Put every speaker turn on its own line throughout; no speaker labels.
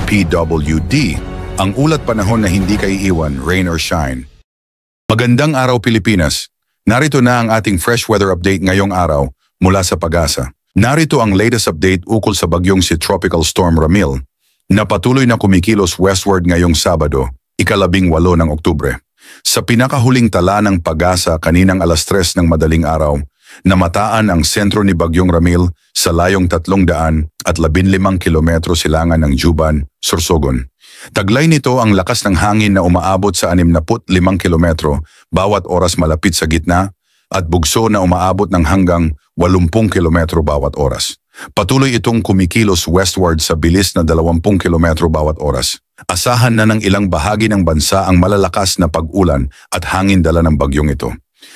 PWD, ang ulat panahon na hindi kaiiwan, rain or shine. Magandang araw Pilipinas! Narito na ang ating fresh weather update ngayong araw mula sa Pag-asa. Narito ang latest update ukol sa bagyong si Tropical Storm Ramil na patuloy na kumikilos westward ngayong Sabado, ika-18 ng Oktubre. Sa pinakahuling tala ng Pag-asa kaninang alas 3 ng madaling araw, namataan ang sentro ni Bagyong Ramil sa layong 315 kilometro silangan ng Juban, Sorsogon. Taglay nito ang lakas ng hangin na umaabot sa 65 kilometro bawat oras malapit sa gitna at bugso na umaabot ng hanggang 80 kilometro bawat oras. Patuloy itong kumikilos westward sa bilis na 20 kilometro bawat oras. Asahan na ng ilang bahagi ng bansa ang malalakas na pag-ulan at hangin dala ng bagyong ito.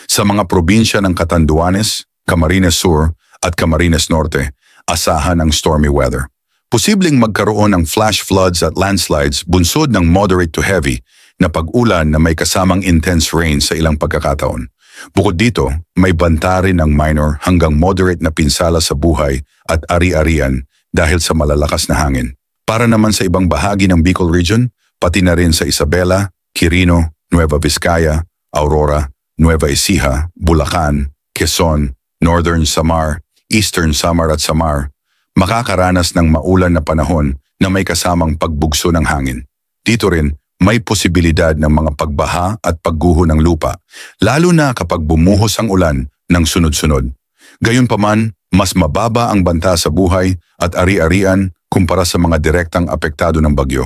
Sa mga probinsya ng Catanduanes, Camarines Sur at Camarines Norte, asahan ang stormy weather. Posibleng magkaroon ng flash floods at landslides bunsod ng moderate to heavy na pag-ulan na may kasamang intense rain sa ilang pagkakataon. Bukod dito, may banta rin ng minor hanggang moderate na pinsala sa buhay at ari-arian dahil sa malalakas na hangin. Para naman sa ibang bahagi ng Bicol Region, pati na rin sa Isabela, Quirino, Nueva Vizcaya, Aurora, Nueva Ecija, Bulacan, Quezon, Northern Samar, Eastern Samar at Samar, makakaranas ng maulan na panahon na may kasamang pagbugso ng hangin. Dito rin, may posibilidad ng mga pagbaha at pagguho ng lupa, lalo na kapag bumuhos ang ulan ng sunod-sunod. Gayunpaman, mas mababa ang banta sa buhay at ari-arian kumpara sa mga direktang apektado ng bagyo.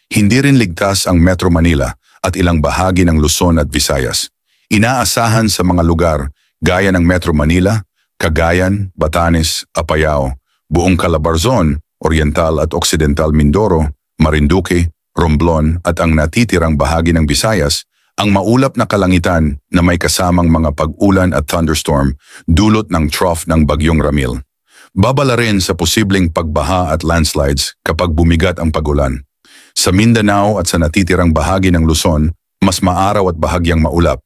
Hindi rin ligtas ang Metro Manila at ilang bahagi ng Luzon at Visayas. Inaasahan sa mga lugar gaya ng Metro Manila, Cagayan, Batanes, Apayao, buong Calabarzon, Oriental at Occidental Mindoro, Marinduque, Romblon at ang natitirang bahagi ng Visayas, ang maulap na kalangitan na may kasamang mga pag-ulan at thunderstorm dulot ng trough ng Bagyong Ramil. Babala rin sa posibleng pagbaha at landslides kapag bumigat ang pag-ulan. Sa Mindanao at sa natitirang bahagi ng Luzon, mas maaraw at bahagyang maulap,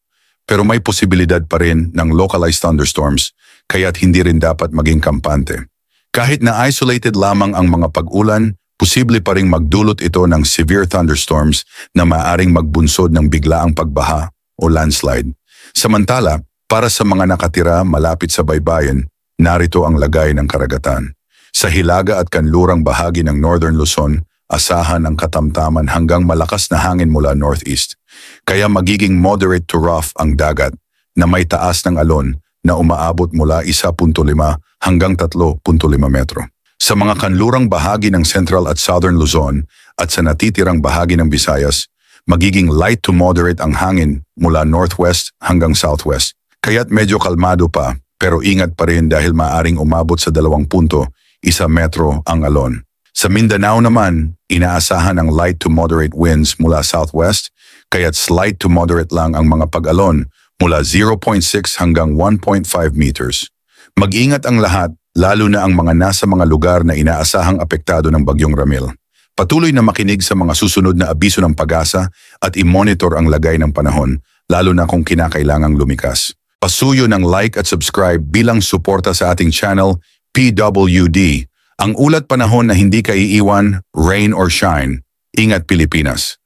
pero may posibilidad pa rin ng localized thunderstorms kaya't hindi rin dapat maging kampante. Kahit na isolated lamang ang mga pag-ulan, posible pa ring magdulot ito ng severe thunderstorms na maaaring magbunsod ng biglaang pagbaha o landslide. Samantala, para sa mga nakatira malapit sa baybayin, narito ang lagay ng karagatan. Sa hilaga at kanlurang bahagi ng Northern Luzon, asahan ang katamtaman hanggang malakas na hangin mula northeast. Kaya magiging moderate to rough ang dagat na may taas ng alon na umaabot mula 1.5 hanggang 3.5 metro. Sa mga kanlurang bahagi ng Central at Southern Luzon at sa natitirang bahagi ng Visayas, magiging light to moderate ang hangin mula northwest hanggang southwest. Kaya't medyo kalmado pa pero ingat pa rin dahil maaring umabot sa 2.1 metro ang alon. Sa Mindanao naman, inaasahan ang light to moderate winds mula southwest, kaya't slight to moderate lang ang mga pag-alon mula 0.6 hanggang 1.5 meters. Mag-ingat ang lahat, lalo na ang mga nasa mga lugar na inaasahang apektado ng Bagyong Ramil. Patuloy na makinig sa mga susunod na abiso ng Pag-asa at i-monitor ang lagay ng panahon, lalo na kung kinakailangang lumikas. Pasuyo ng like at subscribe bilang suporta sa ating channel, PWD. Ang ulat panahon na hindi kaiiwan, rain or shine. Ingat Pilipinas!